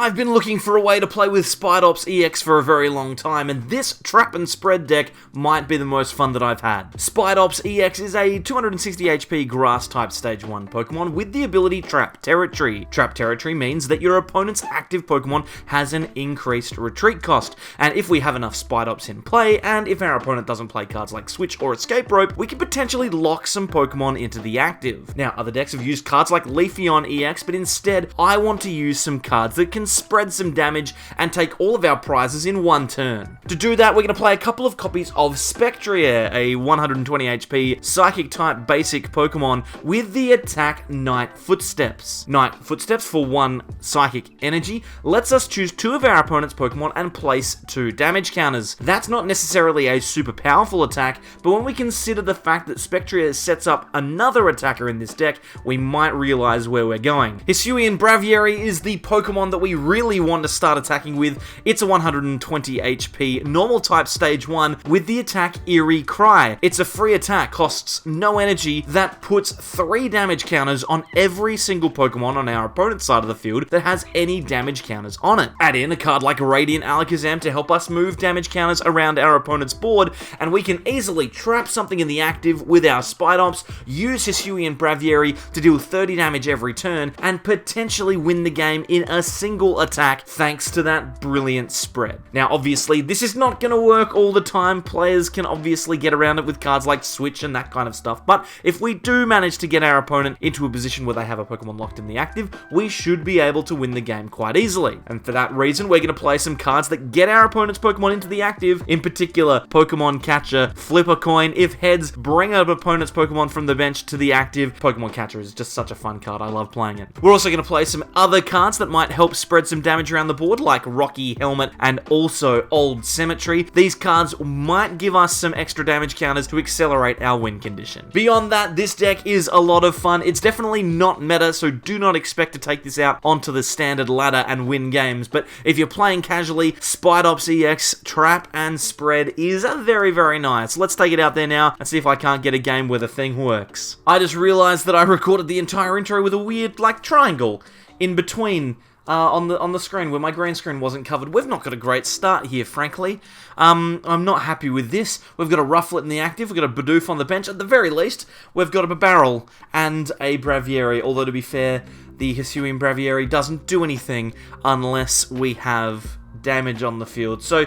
I've been looking for a way to play with Spidops EX for a very long time, and this Trap and Spread deck might be the most fun that I've had. Spidops EX is a 260 HP Grass-type Stage 1 Pokemon with the ability Trap Territory. Trap Territory means that your opponent's active Pokemon has an increased retreat cost, and if we have enough Spidops in play, and if our opponent doesn't play cards like Switch or Escape Rope, we can potentially lock some Pokemon into the active. Now, other decks have used cards like Leafeon EX, but instead, I want to use some cards that can spread some damage and take all of our prizes in one turn. To do that, we're going to play a couple of copies of Spectrier, a 120 HP Psychic-type basic Pokemon with the attack Night Footsteps. Night Footsteps for 1 Psychic Energy lets us choose 2 of our opponent's Pokemon and place 2 damage counters. That's not necessarily a super powerful attack, but when we consider the fact that Spectrier sets up another attacker in this deck, we might realize where we're going. Hisuian Braviary is the Pokemon that we really want to start attacking with. It's a 120 HP normal type Stage 1 with the attack Eerie Cry. It's a free attack, costs no energy, that puts 3 damage counters on every single Pokemon on our opponent's side of the field that has any damage counters on it. Add in a card like Radiant Alakazam to help us move damage counters around our opponent's board, and we can easily trap something in the active with our Spidops, use Hisuian Braviary to deal 30 damage every turn, and potentially win the game in a single attack thanks to that brilliant spread. Now obviously this is not going to work all the time, players can obviously get around it with cards like Switch and that kind of stuff, but if we do manage to get our opponent into a position where they have a Pokemon locked in the active, we should be able to win the game quite easily. And for that reason, we're going to play some cards that get our opponent's Pokemon into the active, in particular Pokemon Catcher, Flip a Coin. If heads, bring up opponent's Pokemon from the bench to the active. Pokemon Catcher is just such a fun card, I love playing it. We're also going to play some other cards that might help spread some damage around the board, like Rocky Helmet and also Old Cemetery. These cards might give us some extra damage counters to accelerate our win condition. Beyond that, this deck is a lot of fun. It's definitely not meta, so do not expect to take this out onto the standard ladder and win games, but if you're playing casually, Spidops EX, Trap and Spread is very, very nice. Let's take it out there now and see if I can't get a game where the thing works. I just realized that I recorded the entire intro with a weird, like, triangle in between on the screen where my green screen wasn't covered. We've not got a great start here, frankly. I'm not happy with this. We've got a Rufflet in the active, we've got a Bidoof on the bench. At the very least, we've got a Bibarel and a Braviary, although to be fair, the Hisuian Braviary doesn't do anything unless we have damage on the field. So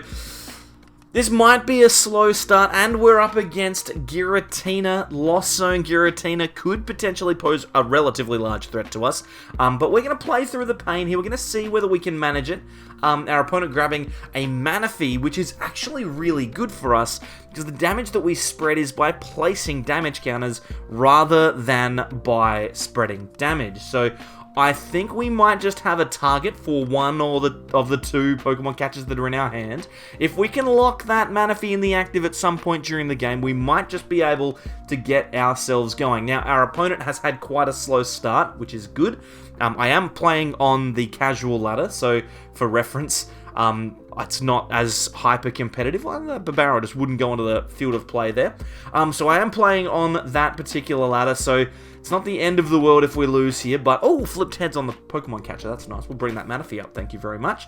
this might be a slow start, and we're up against Giratina. Lost Zone Giratina could potentially pose a relatively large threat to us, but we're going to play through the pain here. We're going to see whether we can manage it. Our opponent grabbing a Manaphy, which is actually really good for us, because the damage that we spread is by placing damage counters rather than by spreading damage. So I think we might just have a target for one of the 2 Pokemon catchers that are in our hand. If we can lock that Manaphy in the active at some point during the game, we might just be able to get ourselves going. Now, our opponent has had quite a slow start, which is good. I am playing on the casual ladder, so for reference, it's not as hyper-competitive. Well, Bibarel just wouldn't go onto the field of play there. So I am playing on that particular ladder, so it's not the end of the world if we lose here, but oh, flipped heads on the Pokemon Catcher, that's nice. We'll bring that Manaphy up, thank you very much.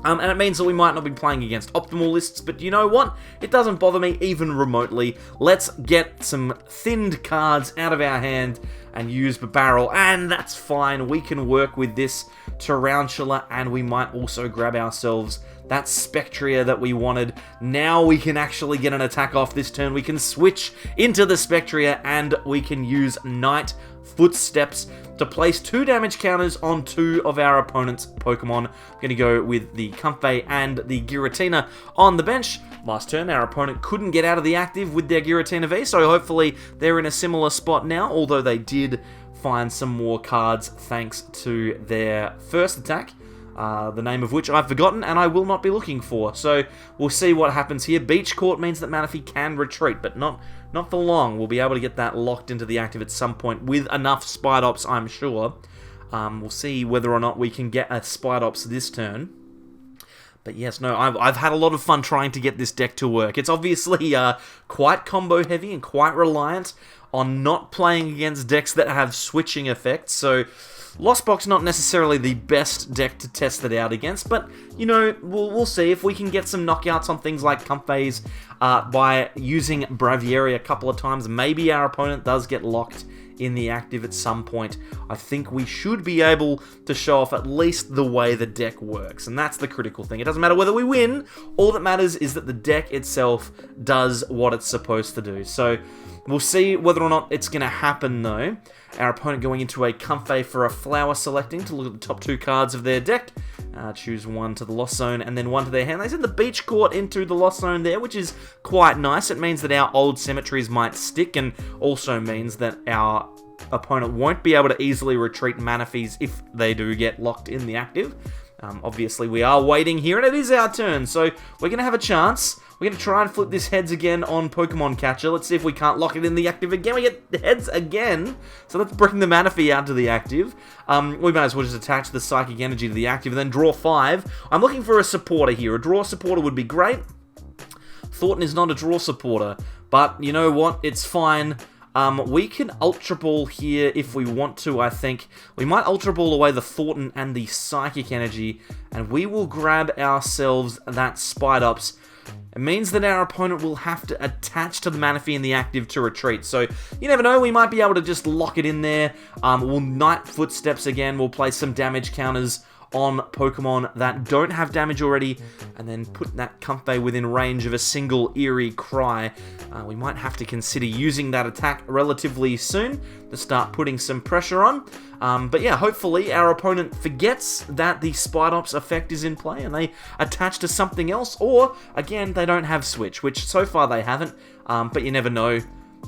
And it means that we might not be playing against optimal lists, but you know what? It doesn't bother me even remotely. Let's get some thinned cards out of our hand and use Bibarel, and that's fine. We can work with this Tarountula, and we might also grab ourselves that Spectrier that we wanted. Now we can actually get an attack off this turn. We can switch into the Spectrier, and we can use Night Footsteps to place 2 damage counters on 2 of our opponent's Pokemon. I'm going to go with the Comfey and the Giratina on the bench. Last turn, our opponent couldn't get out of the active with their Giratina V, so hopefully they're in a similar spot now, although they did find some more cards thanks to their first attack, the name of which I've forgotten and I will not be looking for. So we'll see what happens here. Beach Court means that Manaphy can retreat, but not for long. We'll be able to get that locked into the active at some point with enough Spidops, I'm sure. We'll see whether or not we can get a Spidops this turn. But yes, no, I've had a lot of fun trying to get this deck to work. It's obviously quite combo heavy and quite reliant on not playing against decks that have switching effects, so Lost Box not necessarily the best deck to test it out against, but, you know, we'll see if we can get some knockouts on things like Comfeys by using Braviary a couple of times. Maybe our opponent does get locked in the active at some point. I think we should be able to show off at least the way the deck works, and that's the critical thing. It doesn't matter whether we win, all that matters is that the deck itself does what it's supposed to do. So we'll see whether or not it's going to happen though. Our opponent going into a Comfey for a flower selecting to look at the top 2 cards of their deck. Choose one to the Lost Zone and then one to their hand. They send the Beach Court into the Lost Zone there, which is quite nice. It means that our Old Cemeteries might stick, and also means that our opponent won't be able to easily retreat Manaphy's if they do get locked in the active. Obviously, we are waiting here, and it is our turn, so we're going to have a chance. We're going to try and flip this heads again on Pokemon Catcher. Let's see if we can't lock it in the active again. We get the heads again, so let's bring the Manaphy out to the active. We might as well just attach the Psychic Energy to the active and then draw 5. I'm looking for a supporter here. A draw supporter would be great. Thornton is not a draw supporter, but you know what? It's fine. We can Ultra Ball here if we want to, I think. We might Ultra Ball away the Thornton and the Psychic Energy, and we will grab ourselves that Spidops. It means that our opponent will have to attach to the Manaphy in the active to retreat. So, you never know, we might be able to just lock it in there. We'll Night Footsteps again. We'll play some damage counters on Pokemon that don't have damage already, and then put that Comfey within range of a single Eerie Cry. We might have to consider using that attack relatively soon to start putting some pressure on. But yeah, hopefully our opponent forgets that the Spidops effect is in play and they attach to something else, or again, they don't have Switch, which so far they haven't, but you never know.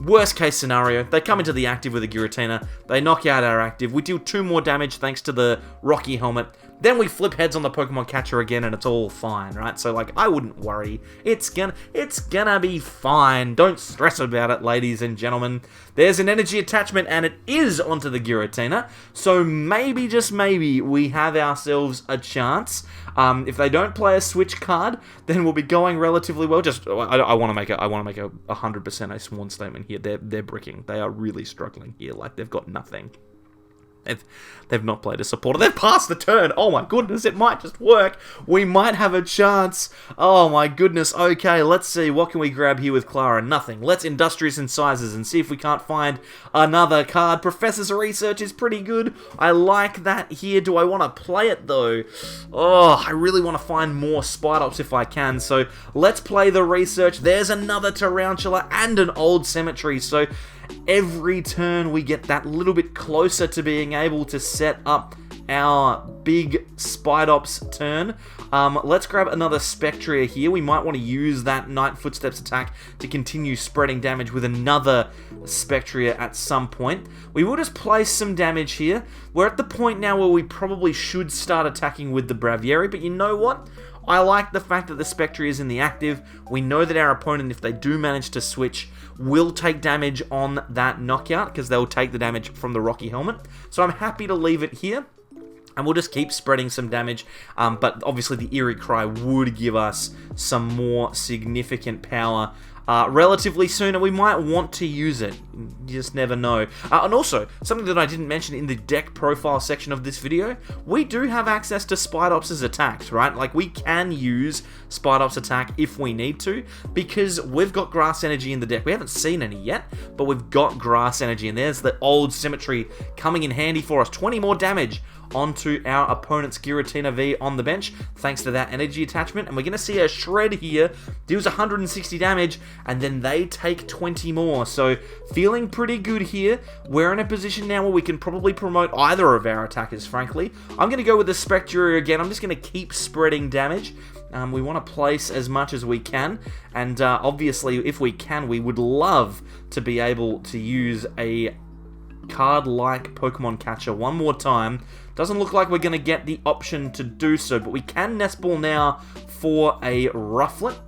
Worst case scenario, they come into the active with a Giratina, they knock out our active, we deal 2 more damage thanks to the Rocky Helmet, then we flip heads on the Pokemon Catcher again and it's all fine, right? So like, I wouldn't worry. It's gonna be fine. Don't stress about it, ladies and gentlemen. There's an energy attachment and it is onto the Giratina, so maybe, just maybe, we have ourselves a chance. If they don't play a Switch card, then we'll be going relatively well. Just, I want to make a 100% a sworn statement here. They're bricking. They are really struggling here. Like, they've got nothing. They've not played a supporter. They've passed the turn. Oh my goodness, it might just work. We might have a chance. Oh my goodness. Okay, let's see. What can we grab here with Klara? Nothing. Let's Industrious Incisors and see if we can't find another card. Professor's Research is pretty good. I like that here. Do I want to play it though? Oh, I really want to find more Spidops if I can. So let's play the Research. There's another Tarountula and an Old Cemetery. So every turn we get that little bit closer to being able to set up our big Spidops turn. Let's grab another Spectrier here. We might want to use that Night Footsteps attack to continue spreading damage with another Spectrier at some point. We will just place some damage here. We're at the point now where we probably should start attacking with the Braviary, but you know what? I like the fact that the Spectrier is in the active. We know that our opponent, if they do manage to switch, will take damage on that knockout because they'll take the damage from the Rocky Helmet. So I'm happy to leave it here. And we'll just keep spreading some damage, but obviously the Eerie Cry would give us some more significant power relatively soon, and we might want to use it. You just never know. And also, something that I didn't mention in the deck profile section of this video, we do have access to Spidops' attacks, right? Like, we can use Spidops' attack if we need to, because we've got Grass Energy in the deck. We haven't seen any yet, but we've got Grass Energy, and there's the Old Cemetery coming in handy for us. 20 more damage onto our opponent's Giratina V on the bench, thanks to that energy attachment, and we're going to see a Shred here, deals 160 damage, and then they take 20 more, so feeling pretty good here. We're in a position now where we can probably promote either of our attackers, frankly. I'm going to go with the Spectrier again. I'm just going to keep spreading damage. We want to place as much as we can, and obviously, if we can, we would love to be able to use a card like Pokemon Catcher one more time. Doesn't look like we're going to get the option to do so, but we can Nest Ball now for a Rufflet.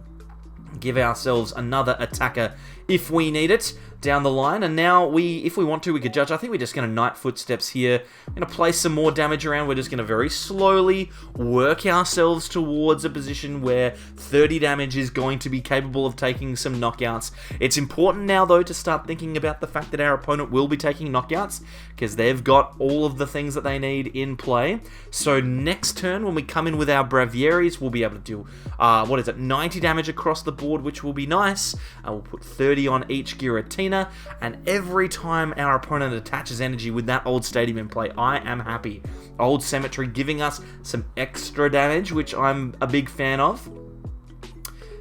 Give ourselves another attacker if we need it. down the line. And now, if we want to, we could judge. I think we're just going to Night Footsteps here. We're going to place some more damage around. We're just going to very slowly work ourselves towards a position where 30 damage is going to be capable of taking some knockouts. It's important now, though, to start thinking about the fact that our opponent will be taking knockouts, because they've got all of the things that they need in play. So next turn, when we come in with our Braviaries, we'll be able to do, 90 damage across the board, which will be nice. We'll put 30 on each Giratina, and every time our opponent attaches energy with that Old Stadium in play, I am happy. Old Cemetery giving us some extra damage, which I'm a big fan of.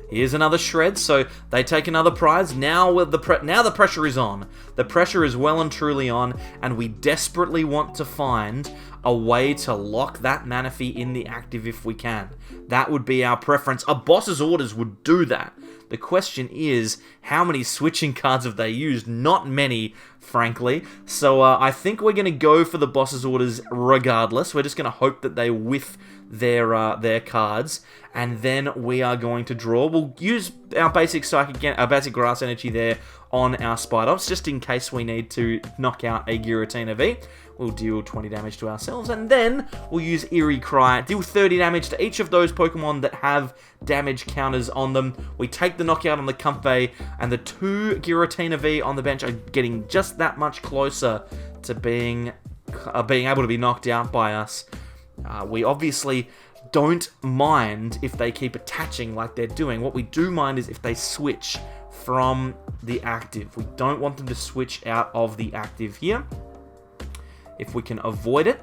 Here's another shred, so they take another prize. Now the pressure is on. The pressure is well and truly on, and we desperately want to find a way to lock that Manaphy in the active if we can. That would be our preference. A Boss's Orders would do that. The question is, how many switching cards have they used? Not many, frankly. So I think we're going to go for the Boss's Orders regardless. We're just going to hope that they whiff their cards, and then we are going to draw. We'll use our basic Psychic, our basic Grass Energy there on our Spidops, just in case we need to knock out a Giratina V. We'll deal 20 damage to ourselves, and then we'll use Eerie Cry, deal 30 damage to each of those Pokemon that have damage counters on them. We take the knockout on the Comfey, and the 2 Giratina V on the bench are getting just that much closer to being able to be knocked out by us. We obviously don't mind if they keep attaching like they're doing. What we do mind is if they switch from the active. We don't want them to switch out of the active here, if we can avoid it.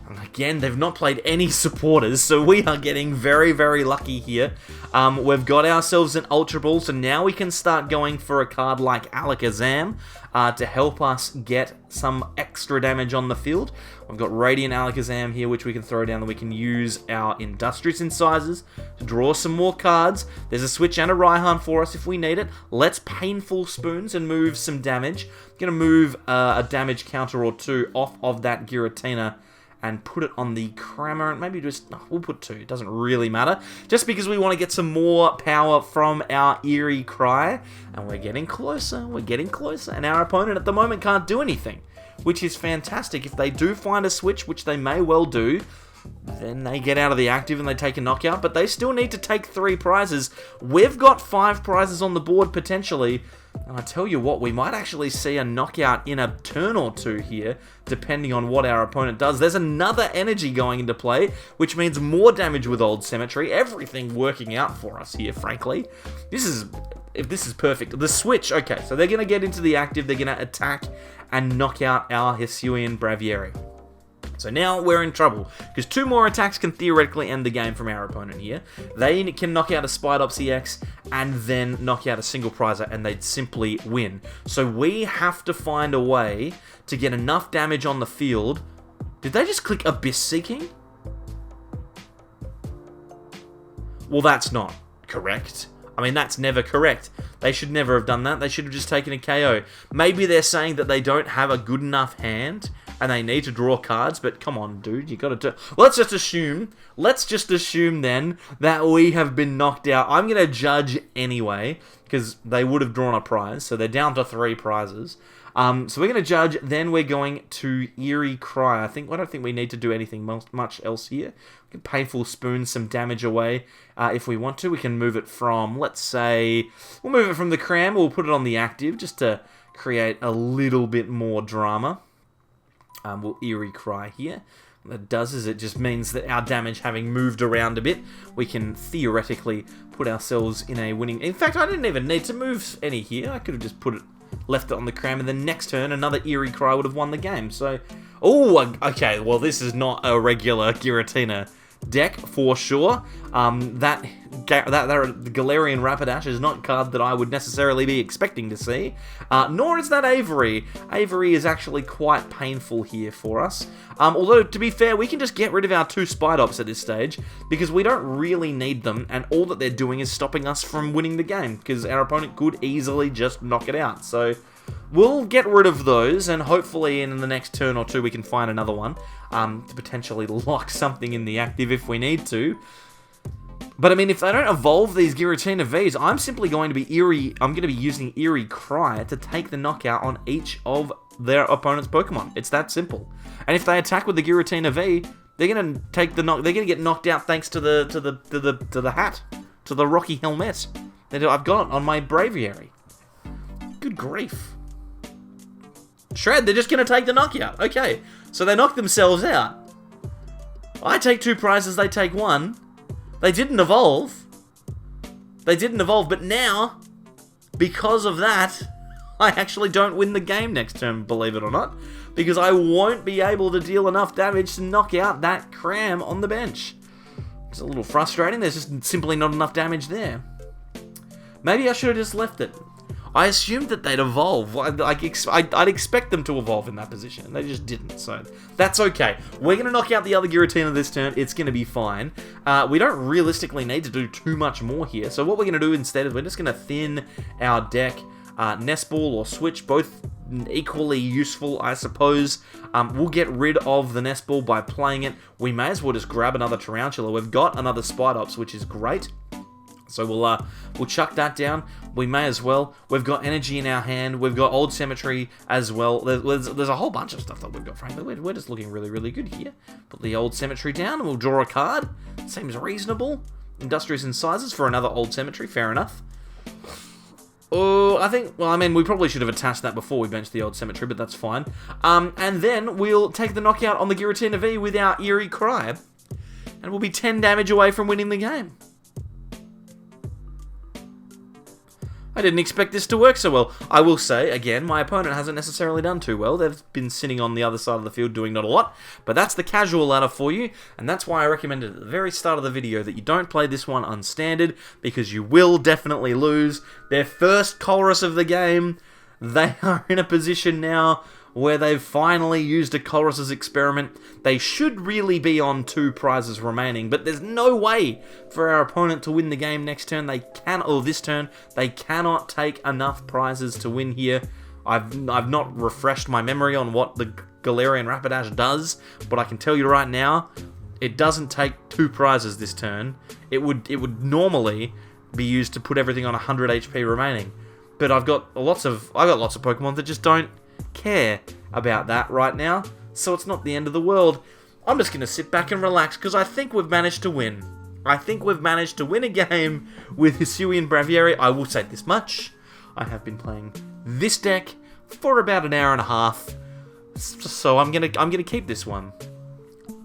And again, they've not played any supporters, so we are getting very, very lucky here. We've got ourselves an Ultra Ball, so now we can start going for a card like Alakazam to help us get some extra damage on the field. We've got Radiant Alakazam here, which we can throw down, and we can use our Industrious Incisors to draw some more cards. There's a Switch and a Raihan for us if we need it. Let's Painful Spoons and move some damage. I'm going to move a damage counter or 2 off of that Giratina and put it on the Cramorant. Maybe just, we'll put 2. It doesn't really matter. Just because we want to get some more power from our Eerie Cry. And we're getting closer. We're getting closer. And our opponent at the moment can't do anything, which is fantastic. If they do find a switch, which they may well do, then they get out of the active and they take a knockout. But they still need to take 3 prizes. We've got 5 prizes on the board potentially. And I tell you what, we might actually see a knockout in a turn or 2 here, depending on what our opponent does. There's another energy going into play, which means more damage with Old Cemetery. Everything working out for us here, frankly. This is perfect. The switch, okay, so they're going to get into the active, they're going to attack and knock out our Hisuian Braviary. So now we're in trouble, because 2 more attacks can theoretically end the game from our opponent here. They can knock out a Spidops EX, and then knock out a single prizer, and they'd simply win. So we have to find a way to get enough damage on the field. Did they just click Abyss Seeking? Well, that's not correct. I mean, that's never correct. They should never have done that. They should have just taken a KO. Maybe they're saying that they don't have a good enough hand and they need to draw cards, but come on, dude, you gotta do... Well, let's just assume then that we have been knocked out. I'm gonna judge anyway, because they would have drawn a prize, so they're down to 3 prizes. So we're gonna judge, then we're going to Eerie Cry. I don't think we need to do anything much else here. We can Painful Spoon some damage away if we want to. We can move it from, let's say, we'll move it from the Cram, we'll put it on the active, just to create a little bit more drama. We'll Eerie Cry here. What that does is it just means that our damage having moved around a bit, we can theoretically put ourselves in a winning... In fact, I didn't even need to move any here. I could have just left it on the Cram, and then next turn, another Eerie Cry would have won the game. So, oh, okay, well, this is not a regular Giratina deck for sure. That Galarian Rapidash is not a card that I would necessarily be expecting to see, nor is that Avery. Avery is actually quite painful here for us. Although, to be fair, we can just get rid of our 2 Spidops at this stage, because we don't really need them, and all that they're doing is stopping us from winning the game, because our opponent could easily just knock it out. So we'll get rid of those, and hopefully in the next turn or 2 we can find another one to potentially lock something in the active if we need to. But I mean, if they don't evolve these Giratina Vs, I'm simply going to be using Eerie Cry to take the knockout on each of their opponent's Pokemon. It's that simple. And if they attack with the Giratina V, they're gonna get knocked out thanks to the hat, to the Rocky helmet that I've got on my Braviary. Good grief. Shred, they're just gonna take the knockout. Okay, so they knock themselves out. I take 2 prizes, they take 1. They didn't evolve. But now, because of that, I actually don't win the game next turn, believe it or not. Because I won't be able to deal enough damage to knock out that cram on the bench. It's a little frustrating, there's just simply not enough damage there. Maybe I should have just left it. I assumed that they'd evolve. I'd expect them to evolve in that position, and they just didn't, so that's okay. We're going to knock out the other Giratina this turn. It's going to be fine. We don't realistically need to do too much more here, so what we're going to do instead is we're just going to thin our deck. Nest Ball or Switch, both equally useful, I suppose. We'll get rid of the Nest Ball by playing it. We may as well just grab another Tarountula. We've got another Spidops, which is great. So we'll chuck that down. We may as well. We've got energy in our hand. We've got Old Cemetery as well. There's a whole bunch of stuff that we've got, frankly. We're just looking really, really good here. Put the Old Cemetery down and we'll draw a card. Seems reasonable. Industrious Incisors for another Old Cemetery. Fair enough. Oh, we probably should have attached that before we benched the Old Cemetery, but that's fine. And then we'll take the knockout on the Giratina V with our Eerie Cry. And we'll be 10 damage away from winning the game. I didn't expect this to work so well. I will say, again, my opponent hasn't necessarily done too well. They've been sitting on the other side of the field doing not a lot. But that's the casual ladder for you. And that's why I recommended at the very start of the video that you don't play this one unstandard, because you will definitely lose. Their first Colress of the game. They are in a position now where they've finally used a Colress's experiment. They should really be on 2 prizes remaining, but there's no way for our opponent to win the game next turn. This turn, they cannot take enough prizes to win here. I've not refreshed my memory on what the Galarian Rapidash does, but I can tell you right now, it doesn't take 2 prizes this turn. It would normally be used to put everything on 100 HP remaining. But I've got lots of Pokemon that just don't care about that right now, so it's not the end of the world. I'm just going to sit back and relax, because I think we've managed to win. I think we've managed to win a game with Hisuian Braviary. I will say this much. I have been playing this deck for about an hour and a half, so I'm gonna keep this one.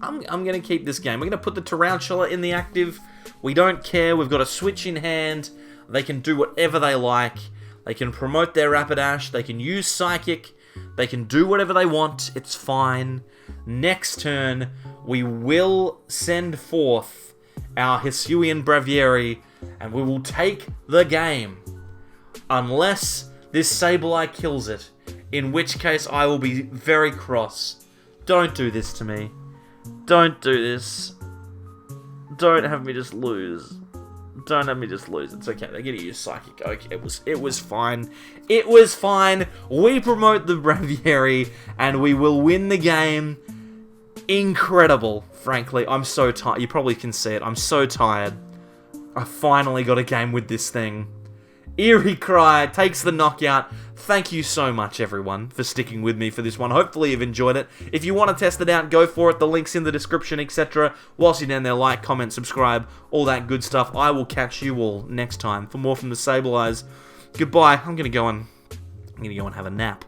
I'm gonna keep this game. We're gonna put the Tarountula in the active. We don't care. We've got a Switch in hand. They can do whatever they like. They can promote their Rapidash. They can use Psychic. They can do whatever they want. It's fine. Next turn, we will send forth our Hisuian Braviary, and we will take the game. Unless this Sableye kills it. In which case, I will be very cross. Don't do this to me. Don't do this. Don't have me just lose. Don't have me just lose. It's okay. They're gonna use Psychic. Okay, it was fine. It was fine. We promote the Braviary, and we will win the game. Incredible, frankly. I'm so tired. You probably can see it. I'm so tired. I finally got a game with this thing. Eerie Cry takes the knockout. Thank you so much, everyone, for sticking with me for this one. Hopefully you've enjoyed it. If you want to test it out, go for it. The link's in the description, etc. Whilst you're down there, like, comment, subscribe, all that good stuff. I will catch you all next time for more from the Sableyes. Goodbye. I'm gonna go and have a nap.